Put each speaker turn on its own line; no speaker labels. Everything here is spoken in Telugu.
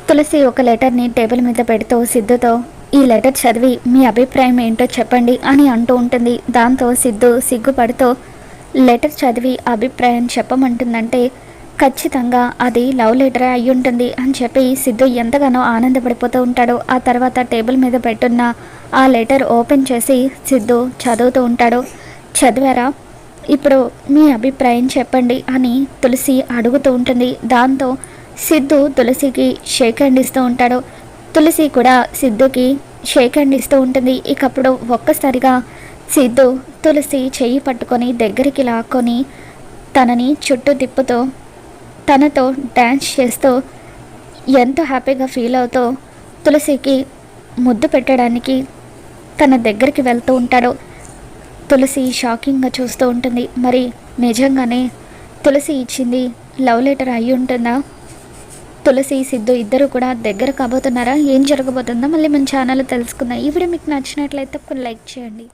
తులసి ఒక లెటర్ని టేబుల్ మీద పెడుతూ సిద్ధుతో ఈ లెటర్ చదివి మీ అభిప్రాయం ఏంటో చెప్పండి అని అంటూ ఉంటుంది. దాంతో సిద్ధు సిగ్గుపడుతూ లెటర్ చదివి అభిప్రాయం చెప్పమంటుందంటే ఖచ్చితంగా అది లవ్ లెటరే అయి ఉంటుంది అని చెప్పి సిద్ధు ఎంతగానో ఆనందపడిపోతూ ఉంటాడు. ఆ తర్వాత టేబుల్ మీద పెట్టున్న ఆ లెటర్ ఓపెన్ చేసి సిద్ధు చదువుతూ ఉంటాడు. చదివారా, ఇప్పుడు మీ అభిప్రాయం చెప్పండి అని తులసి అడుగుతూ ఉంటుంది. దాంతో సిద్ధు తులసికి షేక్ హ్యాండ్ ఇస్తూ ఉంటాడు. తులసి కూడా సిద్ధుకి షేక్ హ్యాండ్ ఇస్తూ ఉంటుంది. ఇకప్పుడు ఒక్కసారిగా సిద్ధు తులసి చెయ్యి పట్టుకొని దగ్గరికి లాక్కొని తనని చుట్టూ తిప్పుతూ తనతో డ్యాన్స్ చేస్తూ ఎంతో హ్యాపీగా ఫీల్ అవుతూ తులసికి ముద్దు పెట్టడానికి తన దగ్గరికి వెళ్తూ ఉంటాడు. తులసి షాకింగ్గా చూస్తూ ఉంటుంది. మరి నిజంగానే తులసి ఇచ్చింది లవ్ లెటర్ అయి ఉంటుందా? తులసి సిద్ధు ఇద్దరు కూడా దగ్గర కాబోతున్నారా? ఏం జరగబోతుందో మళ్ళీ మన ఛానల్లో తెలుసుకుందాం. ఈ వీడియో మీకు నచ్చినట్లయితే ఒక లైక్ చేయండి.